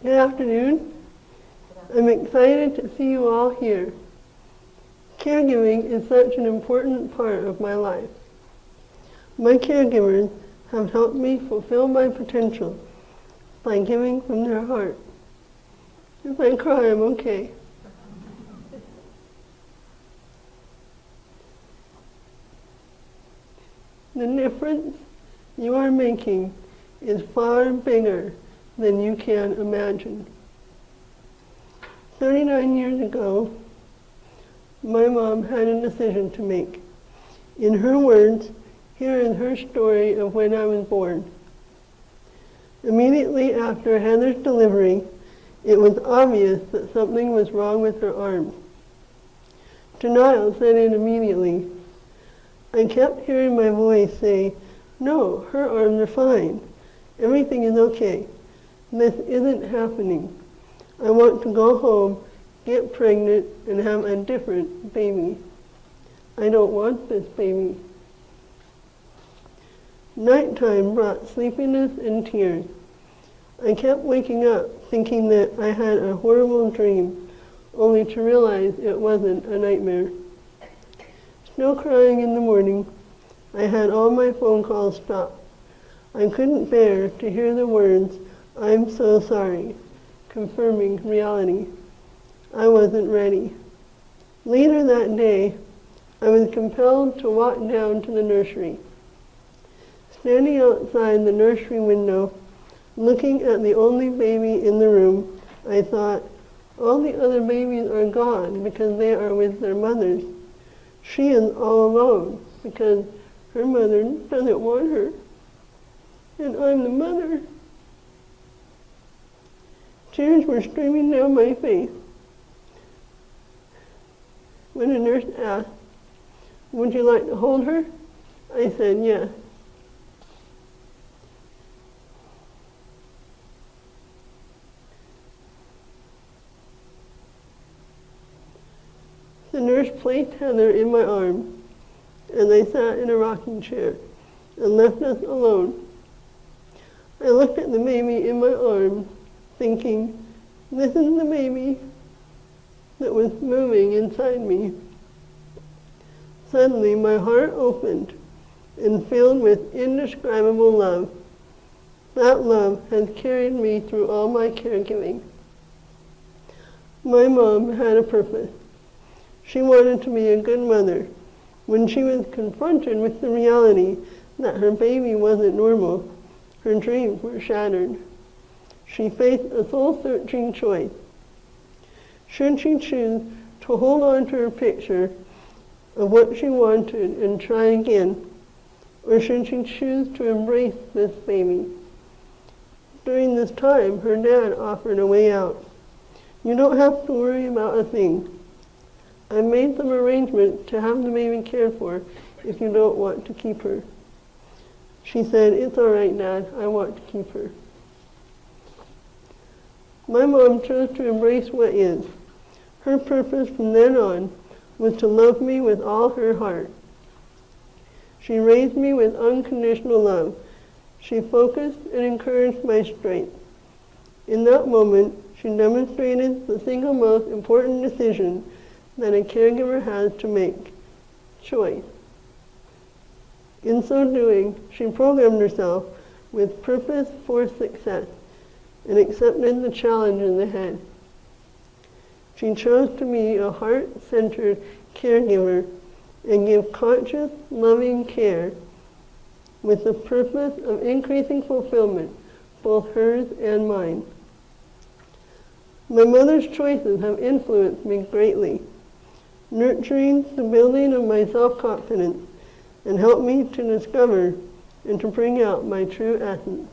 Good afternoon. I'm excited to see you all here. Caregiving is such an important part of my life. My caregivers have helped me fulfill my potential by giving from their heart. If I cry, I'm okay. The difference you are making is far bigger than you can imagine. 39 years ago, my mom had a decision to make. In her words, here is her story of when I was born. Immediately after Heather's delivery, it was obvious that something was wrong with her arms. Denial set in immediately. I kept hearing my voice say, "No, her arms are fine. Everything is okay. This isn't happening. I want to go home, get pregnant, and have a different baby. I don't want this baby." Nighttime brought sleepiness and tears. I kept waking up thinking that I had a horrible dream, only to realize it wasn't a nightmare. Still crying in the morning, I had all my phone calls stopped. I couldn't bear to hear the words, "I'm so sorry," confirming reality. I wasn't ready. Later that day, I was compelled to walk down to the nursery. Standing outside the nursery window, looking at the only baby in the room, I thought, all the other babies are gone because they are with their mothers. She is all alone because her mother doesn't want her. And I'm the mother. Tears were streaming down my face. When a nurse asked, "Would you like to hold her?" I said yes. The nurse placed Heather in my arms, and I sat in a rocking chair and left us alone. I looked at the baby in my arms, thinking, this is the baby that was moving inside me. Suddenly, my heart opened and filled with indescribable love. That love has carried me through all my caregiving. My mom had a purpose. She wanted to be a good mother. When she was confronted with the reality that her baby wasn't normal, her dreams were shattered. She faced a soul-searching choice. Should she choose to hold on to her picture of what she wanted and try again, or should she choose to embrace this baby? During this time, her dad offered a way out. "You don't have to worry about a thing. I made some arrangements to have the baby cared for if you don't want to keep her." She said, "It's all right, Dad. I want to keep her." My mom chose to embrace what is. Her purpose from then on was to love me with all her heart. She raised me with unconditional love. She focused and encouraged my strength. In that moment, she demonstrated the single most important decision that a caregiver has to make: choice. In so doing, she programmed herself with purpose for success and accepted the challenges ahead. She chose to be a heart-centered caregiver and give conscious, loving care with the purpose of increasing fulfillment, both hers and mine. My mother's choices have influenced me greatly, nurturing the building of my self-confidence and helped me to discover and to bring out my true essence.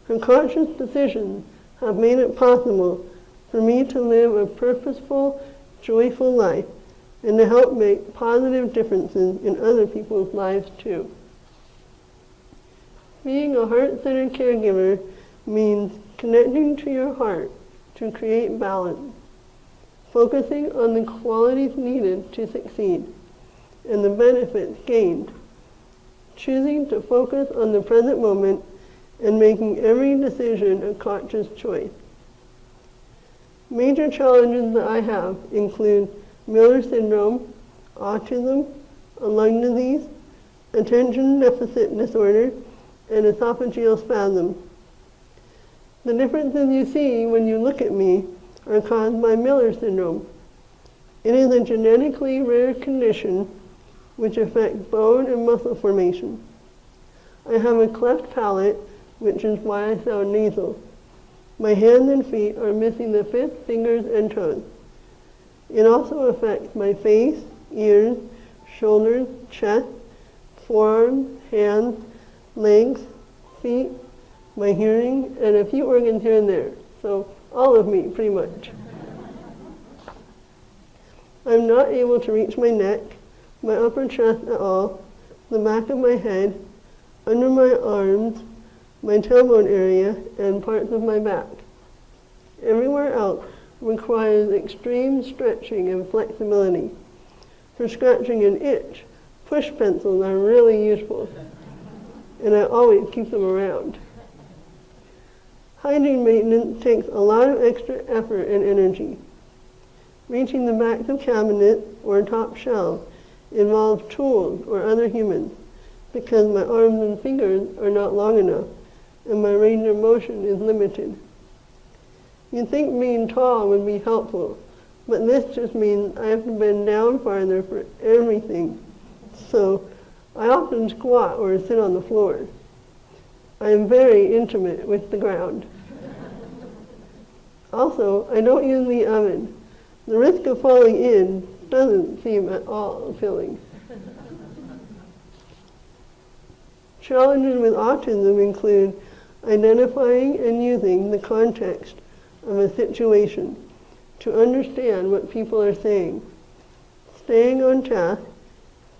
Her conscious decisions have made it possible for me to live a purposeful, joyful life and to help make positive differences in other people's lives too. Being a heart-centered caregiver means connecting to your heart to create balance, focusing on the qualities needed to succeed and the benefits gained, choosing to focus on the present moment and making every decision a conscious choice. Major challenges that I have include Miller syndrome, autism, a lung disease, attention deficit disorder, and esophageal spasm. The differences you see when you look at me are caused by Miller syndrome. It is a genetically rare condition which affects bone and muscle formation. I have a cleft palate, which is why I sound nasal. My hands and feet are missing the fifth fingers and toes. It also affects my face, ears, shoulders, chest, forearms, hands, legs, feet, my hearing, and a few organs here and there. So all of me, pretty much. I'm not able to reach my neck, my upper chest at all, the back of my head, under my arms, my tailbone area, and parts of my back. Everywhere else requires extreme stretching and flexibility. For scratching an itch, push pencils are really useful, and I always keep them around. Hygiene maintenance takes a lot of extra effort and energy. Reaching the backs of cabinets or top shelves involves tools or other humans because my arms and fingers are not long enough and my range of motion is limited. You'd think being tall would be helpful, but this just means I have to bend down farther for everything. So I often squat or sit on the floor. I am very intimate with the ground. Also, I don't use the oven. The risk of falling in doesn't seem at all appealing. Challenges with autism include identifying and using the context of a situation to understand what people are saying, staying on task,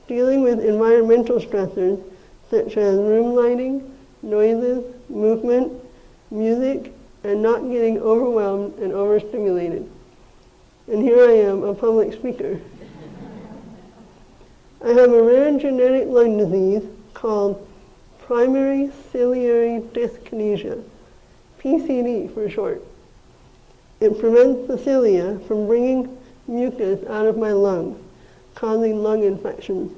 dealing with environmental stressors such as room lighting, noises, movement, music, and not getting overwhelmed and overstimulated. And here I am, a public speaker. I have a rare genetic lung disease called primary ciliary dyskinesia, PCD for short. It prevents the cilia from bringing mucus out of my lungs, causing lung infections.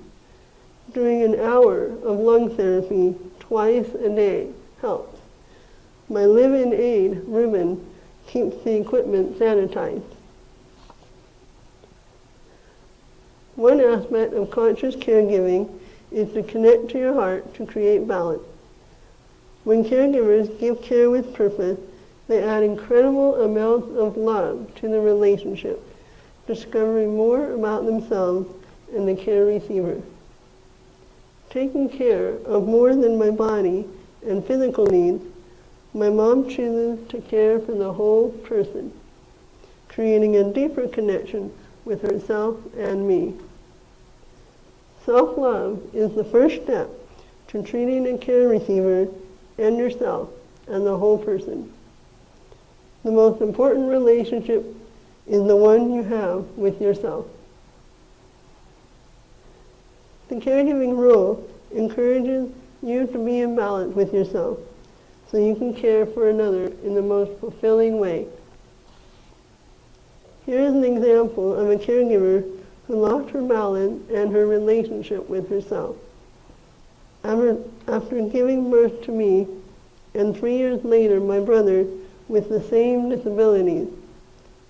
Doing an hour of lung therapy twice a day helps. My live-in aid, Ruben, keeps the equipment sanitized. One aspect of conscious caregiving is to connect to your heart to create balance. When caregivers give care with purpose, they add incredible amounts of love to the relationship, discovering more about themselves and the care receiver. Taking care of more than my body and physical needs, my mom chooses to care for the whole person, creating a deeper connection with herself and me. Self-love is the first step to treating a care receiver and yourself as a whole person. The most important relationship is the one you have with yourself. The caregiving role encourages you to be in balance with yourself so you can care for another in the most fulfilling way. Here is an example of a caregiver who lost her balance and her relationship with herself. After giving birth to me, and 3 years later my brother with the same disabilities,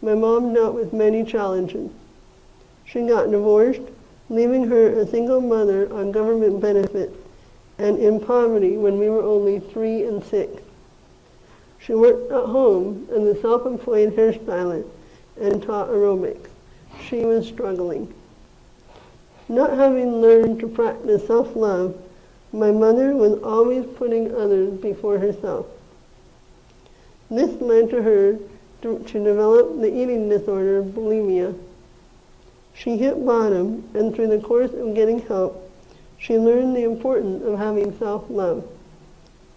my mom dealt with many challenges. She got divorced, leaving her a single mother on government benefits and in poverty when we were only 3 and 6. She worked at home as a self-employed hairstylist and taught aerobics. She was struggling. Not having learned to practice self-love, my mother was always putting others before herself. This led to her to develop the eating disorder bulimia. She hit bottom, and through the course of getting help, she learned the importance of having self-love.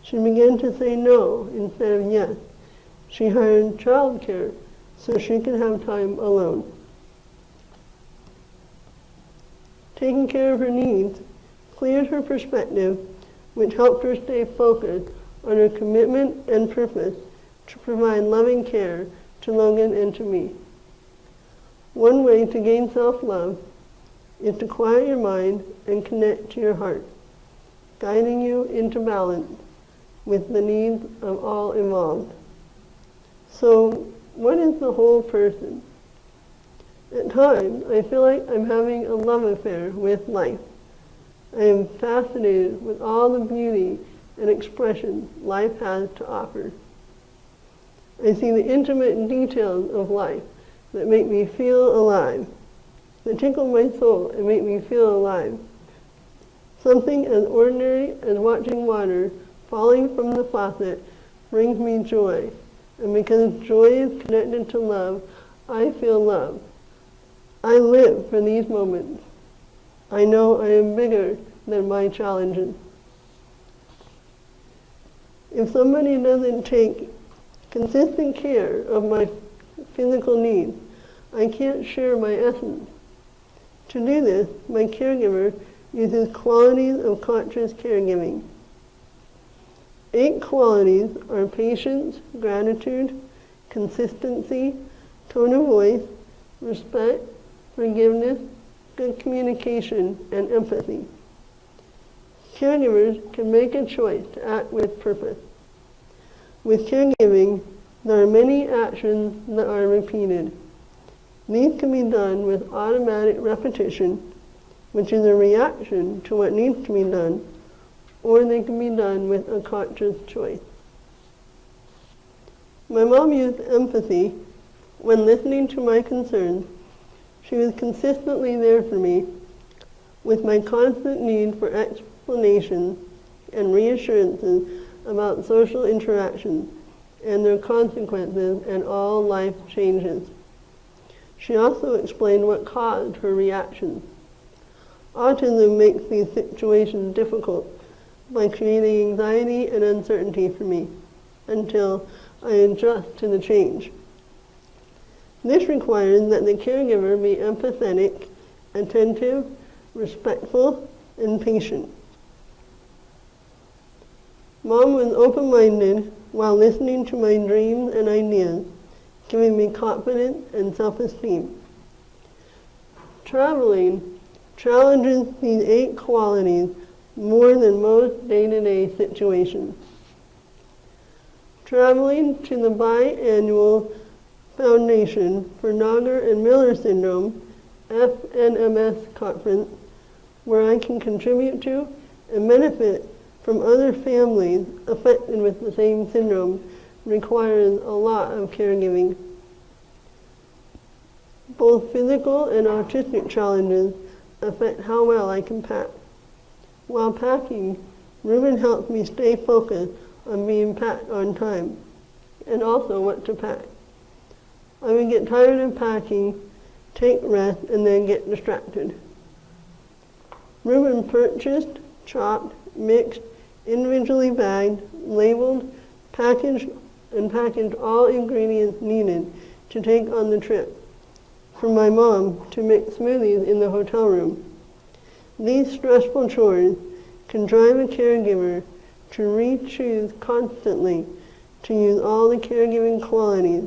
She began to say no instead of yes. She hired childcare so she could have time alone. Taking care of her needs cleared her perspective, which helped her stay focused on her commitment and purpose to provide loving care to to Logan and to me. One way to gain self-love is to quiet your mind and connect to your heart, guiding you into balance with the needs of all involved. So, what is the whole person? At times, I feel like I'm having a love affair with life. I am fascinated with all the beauty and expression life has to offer. I see the intimate details of life that make me feel alive, that tickle my soul and make me feel alive. Something as ordinary as watching water falling from the faucet brings me joy, and because joy is connected to love, I feel love. I live for these moments. I know I am bigger than my challenges. If somebody doesn't take consistent care of my physical needs, I can't share my essence. To do this, my caregiver uses qualities of conscious caregiving. 8 qualities are patience, gratitude, consistency, tone of voice, respect, forgiveness, good communication, and empathy. Caregivers can make a choice to act with purpose. With caregiving, there are many actions that are repeated. These can be done with automatic repetition, which is a reaction to what needs to be done, or they can be done with a conscious choice. My mom used empathy when listening to my concerns. She was consistently there for me with my constant need for explanations and reassurances about social interactions and their consequences and all life changes. She also explained what caused her reactions. Autism makes these situations difficult by creating anxiety and uncertainty for me until I adjust to the change. This requires that the caregiver be empathetic, attentive, respectful, and patient. Mom was open-minded while listening to my dreams and ideas, giving me confidence and self-esteem. Traveling challenges these 8 qualities more than most day-to-day situations. Traveling to the biannual Foundation for Nagar and Miller Syndrome, FNMS conference, where I can contribute to and benefit from other families affected with the same syndrome, requires a lot of caregiving. Both physical and autistic challenges affect how well I can pack. While packing, Ruben helps me stay focused on being packed on time, and also what to pack. I would get tired of packing, take rest, and then get distracted. Ruben purchased, chopped, mixed, individually bagged, labeled, packaged all ingredients needed to take on the trip. For my mom to make smoothies in the hotel room. These stressful chores can drive a caregiver to re-choose constantly to use all the caregiving qualities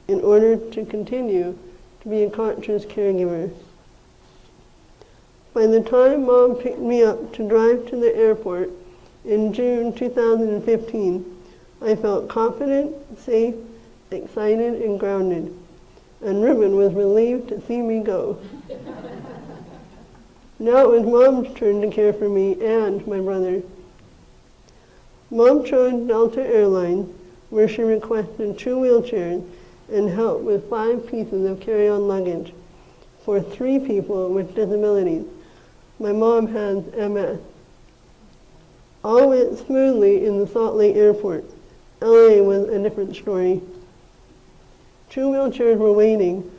in order to continue to be a conscious caregiver. By the time Mom picked me up to drive to the airport in June 2015, I felt confident, safe, excited, and grounded, and Ruben was relieved to see me go. Now it was Mom's turn to care for me and my brother. Mom chose Delta Airlines, where she requested 2 wheelchairs and help with 5 pieces of carry-on luggage for 3 people with disabilities. My mom has MS. All went smoothly in the Salt Lake airport. LA was a different story. 2 wheelchairs were waiting,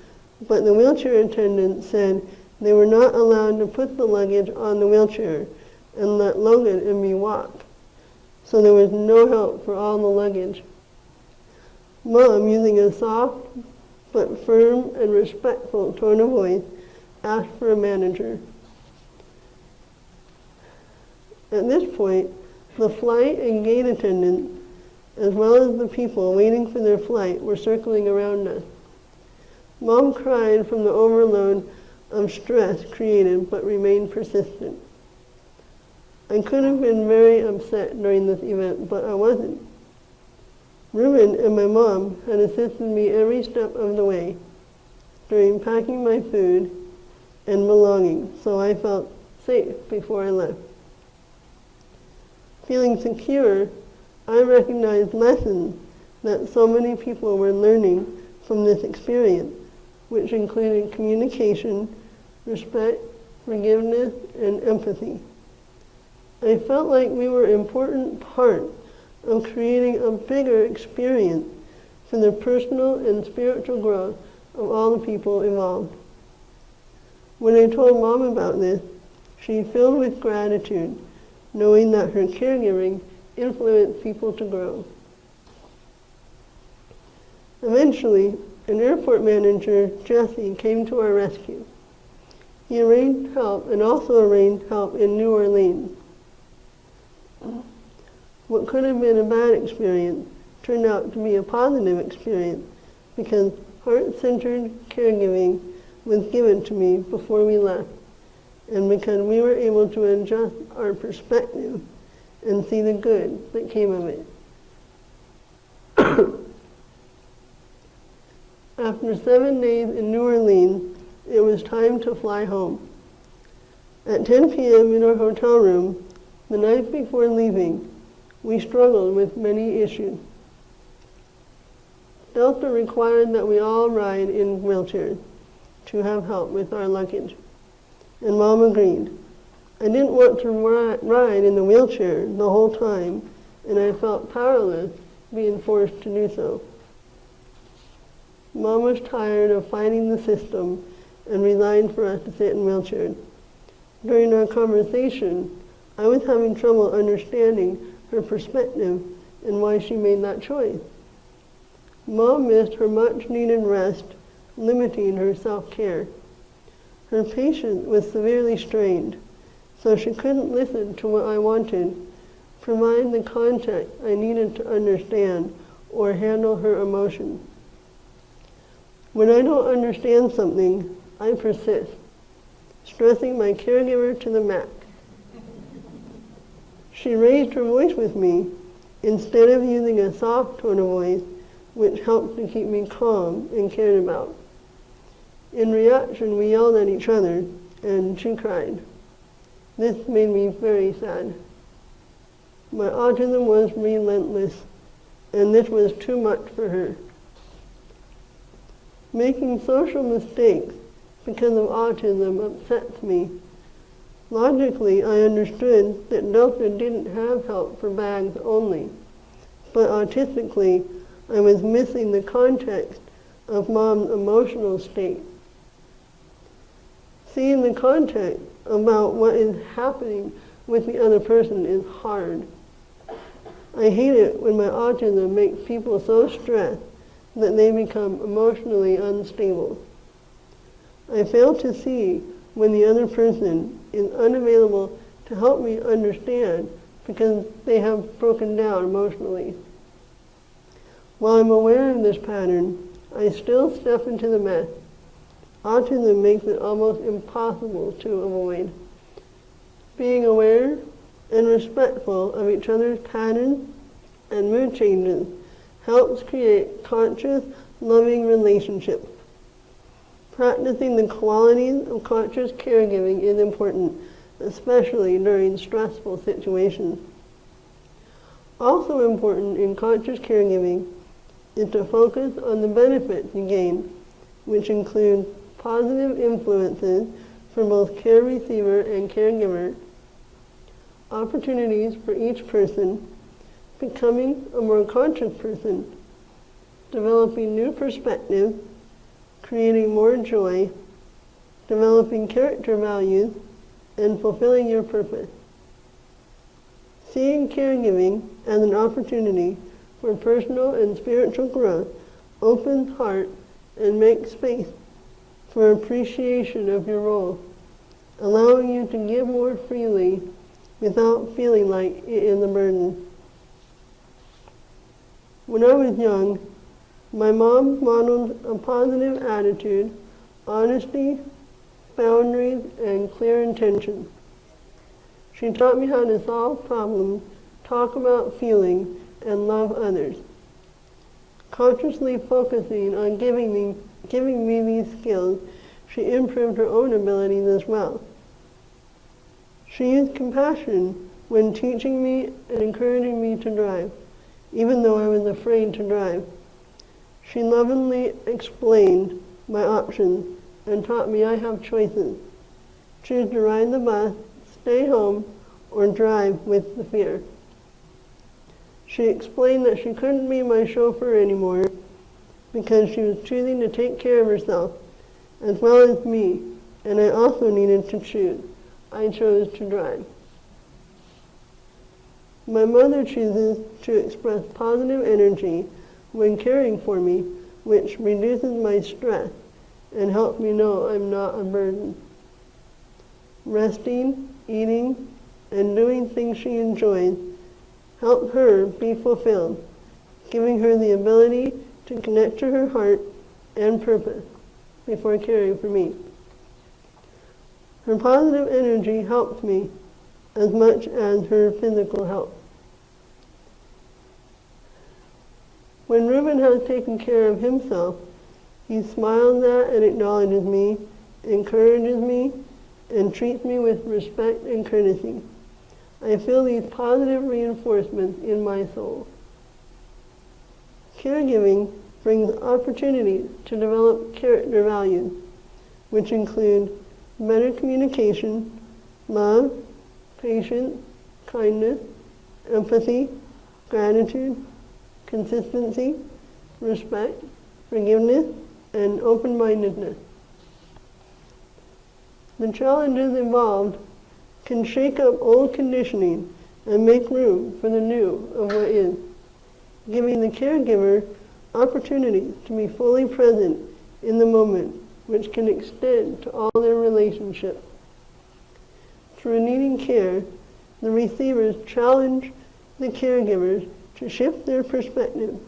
but the wheelchair attendant said they were not allowed to put the luggage on the wheelchair and let Logan and me walk. So there was no help for all the luggage. Mom, using a soft but firm and respectful tone of voice, asked for a manager. At this point, the flight and gate attendants as well as the people waiting for their flight, were circling around us. Mom cried from the overload of stress created, but remained persistent. I could have been very upset during this event, but I wasn't. Ruben and my mom had assisted me every step of the way during packing my food and belongings, so I felt safe before I left. Feeling secure, I recognized lessons that so many people were learning from this experience, which included communication, respect, forgiveness, and empathy. I felt like we were an important part of creating a bigger experience for the personal and spiritual growth of all the people involved. When I told Mom about this, she filled with gratitude, knowing that her caregiving influenced people to grow. Eventually, an airport manager, Jesse, came to our rescue. He arranged help and also arranged help in New Orleans. What could have been a bad experience turned out to be a positive experience because heart-centered caregiving was given to me before we left, and because we were able to adjust our perspective and see the good that came of it. After 7 days in New Orleans, it was time to fly home. At 10 p.m. in our hotel room, the night before leaving, we struggled with many issues. Delta required that we all ride in wheelchairs to have help with our luggage, and Mom agreed. I didn't want to ride in the wheelchair the whole time, and I felt powerless being forced to do so. Mom was tired of fighting the system and resigned for us to sit in wheelchairs. During our conversation, I was having trouble understanding her perspective and why she made that choice. Mom missed her much-needed rest, limiting her self-care. Her patience was severely strained, so she couldn't listen to what I wanted, provide the context I needed to understand, or handle her emotions. When I don't understand something, I persist, stressing my caregiver to the max. She raised her voice with me instead of using a soft tone of voice, which helped to keep me calm and cared about. In reaction, we yelled at each other, and she cried. This made me very sad. My autism was relentless, and this was too much for her. Making social mistakes because of autism upsets me. Logically, I understood that Delta didn't have help for bags only, but autistically, I was missing the context of Mom's emotional state. Seeing the context about what is happening with the other person is hard. I hate it when my autism makes people so stressed that they become emotionally unstable. I fail to see when the other person is unavailable to help me understand because they have broken down emotionally. While I'm aware of this pattern, I still step into the mess. Autism makes it almost impossible to avoid. Being aware and respectful of each other's patterns and mood changes helps create conscious, loving relationships. Practicing the qualities of conscious caregiving is important, especially during stressful situations. Also important in conscious caregiving is to focus on the benefits you gain, which include positive influences for both care receiver and caregiver, opportunities for each person, becoming a more conscious person, developing new perspectives, creating more joy, developing character values, and fulfilling your purpose. Seeing caregiving as an opportunity for personal and spiritual growth opens heart and makes space for appreciation of your role, allowing you to give more freely without feeling like it is a burden. When I was young, my mom modeled a positive attitude, honesty, boundaries, and clear intention. She taught me how to solve problems, talk about feelings, and love others. Consciously focusing on giving me these skills, she improved her own abilities as well. She used compassion when teaching me and encouraging me to drive, even though I was afraid to drive. She lovingly explained my options and taught me I have choices. Choose to ride the bus, stay home, or drive with the fear. She explained that she couldn't be my chauffeur anymore because she was choosing to take care of herself as well as me, and I also needed to choose. I chose to drive. My mother chooses to express positive energy when caring for me, which reduces my stress and helps me know I'm not a burden. Resting, eating, and doing things she enjoys help her be fulfilled, giving her the ability to connect to her heart and purpose before caring for me. Her positive energy helps me as much as her physical health. When Reuben has taken care of himself, he smiles at and acknowledges me, encourages me, and treats me with respect and courtesy. I feel these positive reinforcements in my soul. Caregiving brings opportunities to develop character values, which include better communication, love, patience, kindness, empathy, gratitude, consistency, respect, forgiveness, and open-mindedness. The challenges involved can shake up old conditioning and make room for the new of what is, giving the caregiver opportunities to be fully present in the moment, which can extend to all their relationships. Through needing care, the receivers challenge the caregivers to shift their perspective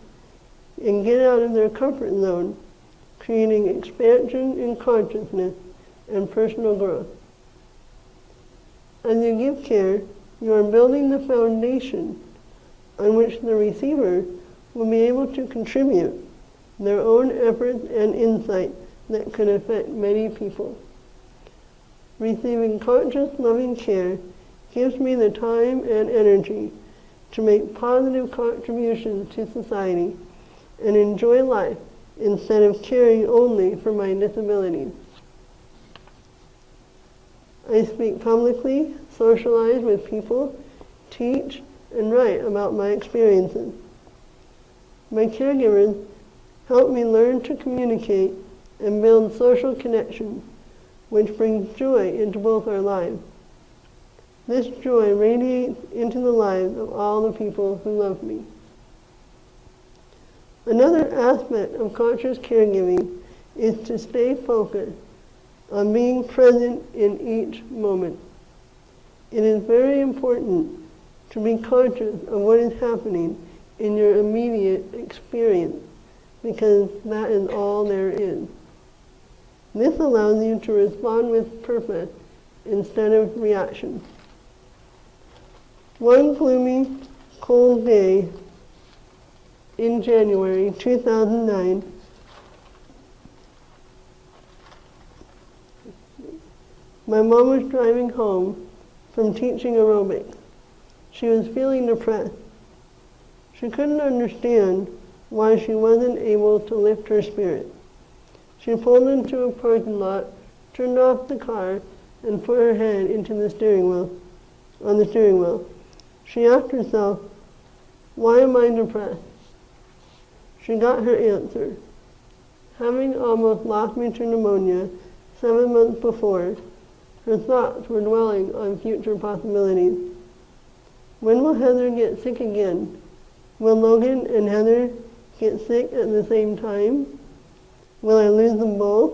and get out of their comfort zone, creating expansion in consciousness and personal growth. As you give care, you are building the foundation on which the receiver will be able to contribute their own efforts and insight that could affect many people. Receiving conscious, loving care gives me the time and energy to make positive contributions to society and enjoy life instead of caring only for my disabilities. I speak publicly, socialize with people, teach, and write about my experiences. My caregivers help me learn to communicate and build social connections, which brings joy into both our lives. This joy radiates into the lives of all the people who love me. Another aspect of conscious caregiving is to stay focused on being present in each moment. It is very important to be conscious of what is happening in your immediate experience, because that is all there is. This allows you to respond with purpose instead of reaction. One gloomy, cold day in January 2009, my mom was driving home from teaching aerobics. She was feeling depressed. She couldn't understand why she wasn't able to lift her spirit. She pulled into a parking lot, turned off the car, and put her head into the steering wheel. She asked herself, "Why am I depressed?" She got her answer. Having almost lost me to pneumonia 7 months before, her thoughts were dwelling on future possibilities. When will Heather get sick again? Will Logan and Heather get sick at the same time? Will I lose them both?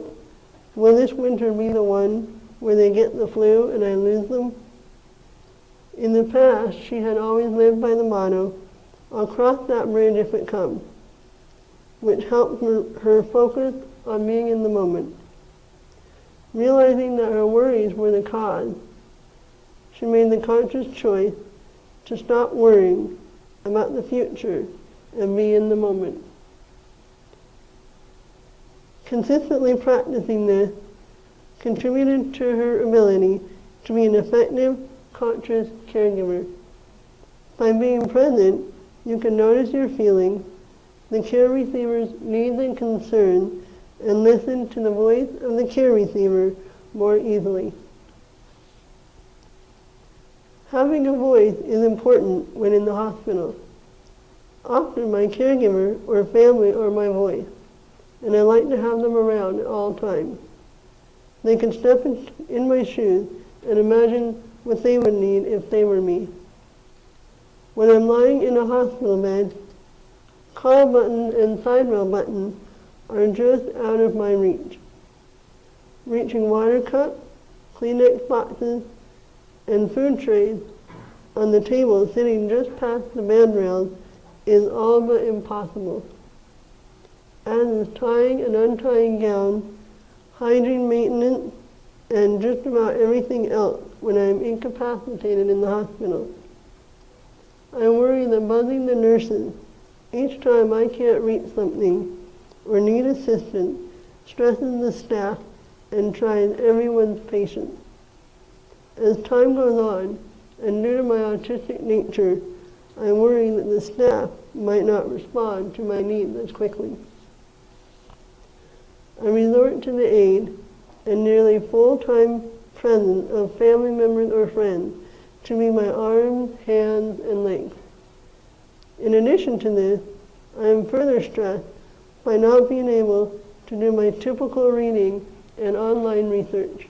Will this winter be the one where they get the flu and I lose them? In the past, she had always lived by the motto, I'll cross that bridge if it comes, which helped her focus on being in the moment. Realizing that her worries were the cause, she made the conscious choice to stop worrying about the future and be in the moment. Consistently practicing this contributed to her ability to be an effective, conscious caregiver. By being present, you can notice your feelings, the care receiver's needs and concerns, and listen to the voice of the care receiver more easily. Having a voice is important when in the hospital. Often my caregiver or family are my voice, and I like to have them around at all times. They can step in my shoes and imagine what they would need if they were me. When I'm lying in a hospital bed, call buttons and side rail buttons are just out of my reach. Reaching water cups, Kleenex boxes, and food trays on the table sitting just past the bed rails is all but impossible. As is tying and untying gowns, hygiene maintenance, and just about everything else when I am incapacitated in the hospital. I worry that buzzing the nurses each time I can't reach something or need assistance stresses the staff and tries everyone's patience. As time goes on, and due to my autistic nature, I worry that the staff might not respond to my needs as quickly. I resort to the aid and nearly full-time presence of family members or friends to be my arms, hands, and legs. In addition to this, I am further stressed by not being able to do my typical reading and online research.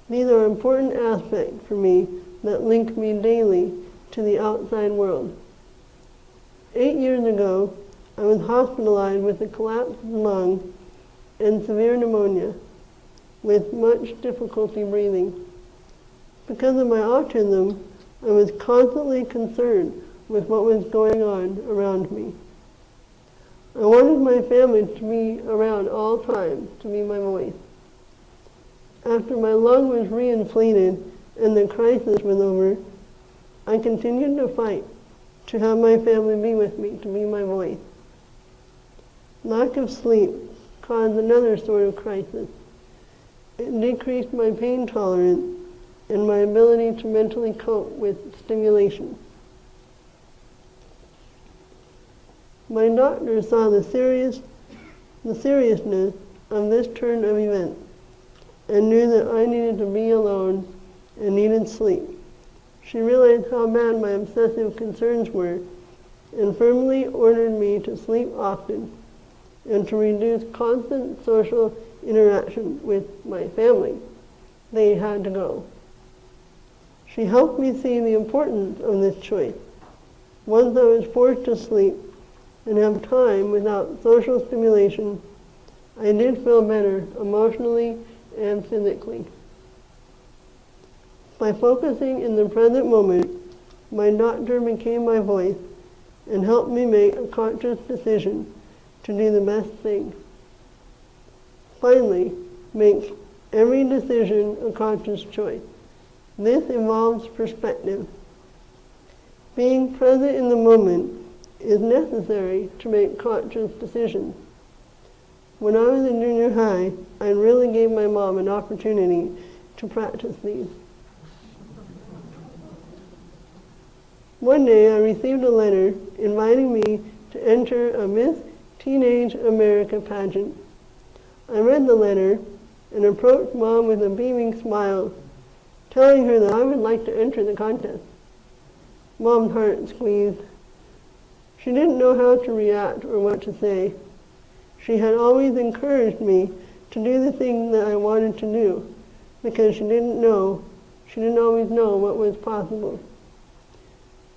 These are important aspects for me that link me daily to the outside world. 8 years ago, I was hospitalized with a collapsed lung and severe pneumonia, with much difficulty breathing. Because of my autism, I was constantly concerned with what was going on around me. I wanted my family to be around all times, to be my voice. After my lung was reinflated and the crisis was over, I continued to fight to have my family be with me, to be my voice. Lack of sleep caused another sort of crisis. It decreased my pain tolerance and my ability to mentally cope with stimulation. My doctor saw the seriousness of this turn of events and knew that I needed to be alone and needed sleep. She realized how bad my obsessive concerns were and firmly ordered me to sleep often and to reduce constant social interaction with my family. They had to go. She helped me see the importance of this choice. Once I was forced to sleep and have time without social stimulation, I did feel better emotionally and physically. By focusing in the present moment, my doctor became my voice and helped me make a conscious decision to do the best thing. Finally, make every decision a conscious choice. This involves perspective. Being present in the moment is necessary to make conscious decisions. When I was in junior high, I really gave my mom an opportunity to practice these. One day I received a letter inviting me to enter a Miss Teenage America pageant. I read the letter and approached Mom with a beaming smile, telling her that I would like to enter the contest. Mom's heart squeezed. She didn't know how to react or what to say. She had always encouraged me to do the things that I wanted to do because she didn't always know what was possible.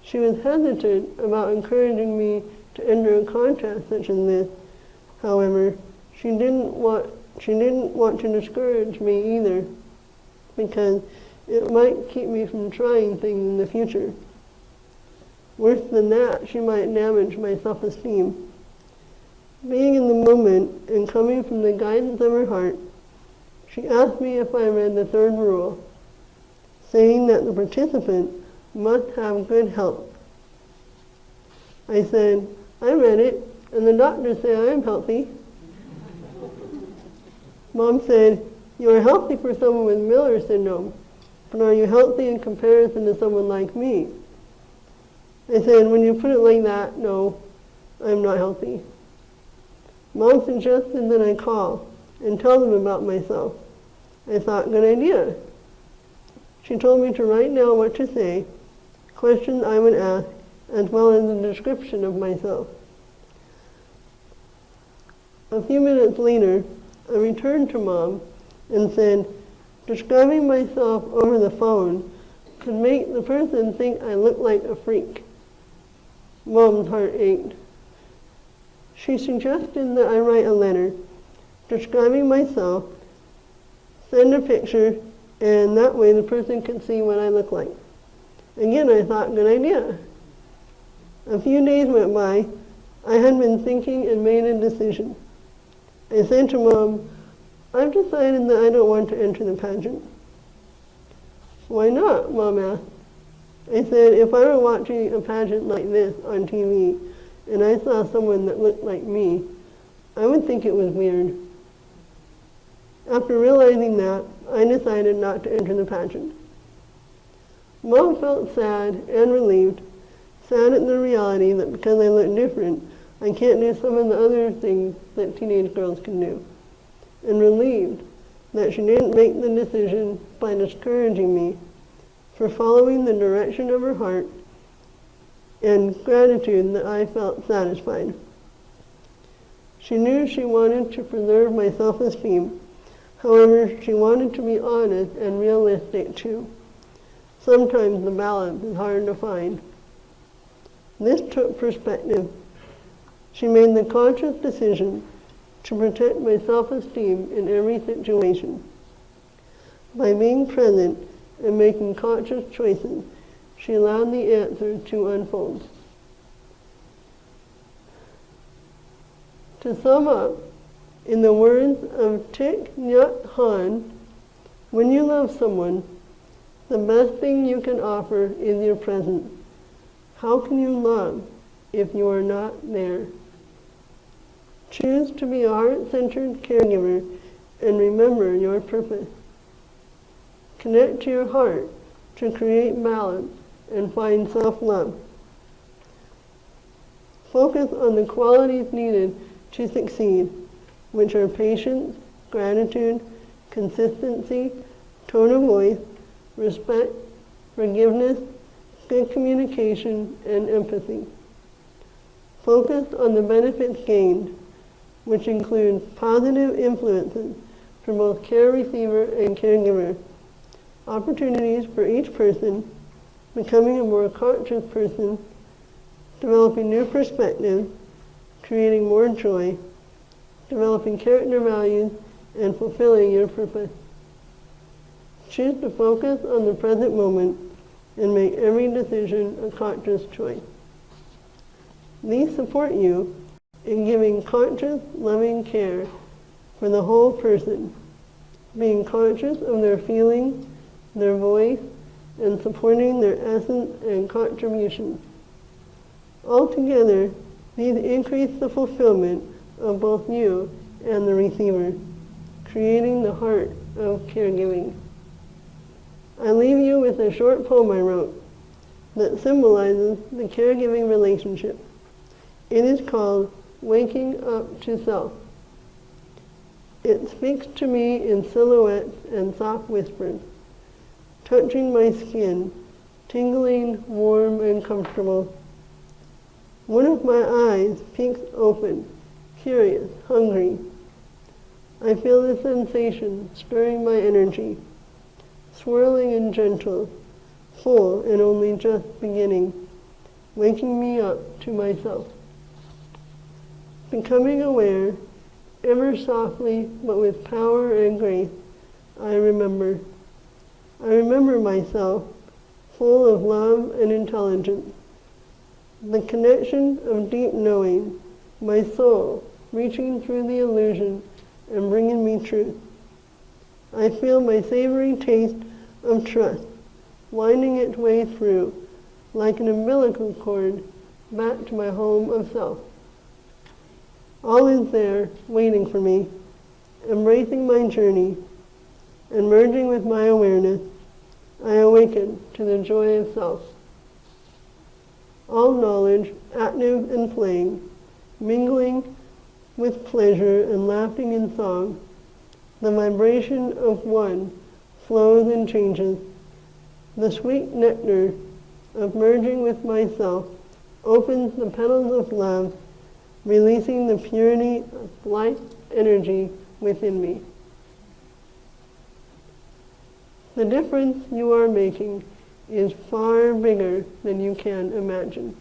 She was hesitant about encouraging me to enter a contest such as this. However, she didn't want to discourage me either because it might keep me from trying things in the future. Worse than that, she might damage my self-esteem. Being in the moment and coming from the guidance of her heart, she asked me if I read the third rule, saying that the participant must have good health. I said, I read it, and the doctors say I am healthy. Mom said, you are healthy for someone with Miller syndrome, but are you healthy in comparison to someone like me? I said, when you put it like that, no, I'm not healthy. Mom suggested that I call and tell them about myself. I thought, good idea. She told me to write down what to say, questions I would ask, as well as a description of myself. A few minutes later, I returned to Mom and said, describing myself over the phone could make the person think I look like a freak. Mom's heart ached. She suggested that I write a letter describing myself, send a picture, and that way the person could see what I look like. Again, I thought, good idea. A few days went by. I had been thinking and made a decision. I said to Mom, I've decided that I don't want to enter the pageant. Why not? Mom asked. I said, if I were watching a pageant like this on TV and I saw someone that looked like me, I would think it was weird. After realizing that, I decided not to enter the pageant. Mom felt sad and relieved, sad at the reality that because I look different, I can't do some of the other things that teenage girls can do, and relieved that she didn't make the decision by discouraging me for following the direction of her heart, and gratitude that I felt satisfied. She knew she wanted to preserve my self-esteem. However, she wanted to be honest and realistic too. Sometimes the balance is hard to find. This took perspective. She made the conscious decision to protect my self-esteem in every situation. By being present and making conscious choices, she allowed the answer to unfold. To sum up, in the words of Thich Nhat Hanh, when you love someone, the best thing you can offer is your presence. How can you love if you are not there? Choose to be a heart-centered caregiver and remember your purpose. Connect to your heart to create balance and find self-love. Focus on the qualities needed to succeed, which are patience, gratitude, consistency, tone of voice, respect, forgiveness, good communication, and empathy. Focus on the benefits gained, which include positive influences for both care receiver and caregiver, opportunities for each person, becoming a more conscious person, developing new perspectives, creating more joy, developing character values, and fulfilling your purpose. Choose to focus on the present moment and make every decision a conscious choice. These support you in giving conscious, loving care for the whole person, being conscious of their feelings, their voice, and supporting their essence and contributions. Altogether, these increase the fulfillment of both you and the receiver, creating the heart of caregiving. I leave you with a short poem I wrote that symbolizes the caregiving relationship. It is called Waking Up to Self. It speaks to me in silhouettes and soft whispers, touching my skin, tingling, warm, and comfortable. One of my eyes peeks open, curious, hungry. I feel the sensation stirring my energy, swirling and gentle, full and only just beginning, waking me up to myself. Becoming aware, ever softly but with power and grace, I remember. I remember myself, full of love and intelligence, the connection of deep knowing, my soul reaching through the illusion and bringing me truth. I feel my savory taste of trust winding its way through like an umbilical cord back to my home of self. All is there waiting for me, embracing my journey and merging with my awareness. I awaken to the joy of self. All knowledge active and playing, mingling with pleasure and laughing in song. The vibration of one flows and changes. The sweet nectar of merging with myself opens the petals of love, releasing the purity of life energy within me. The difference you are making is far bigger than you can imagine.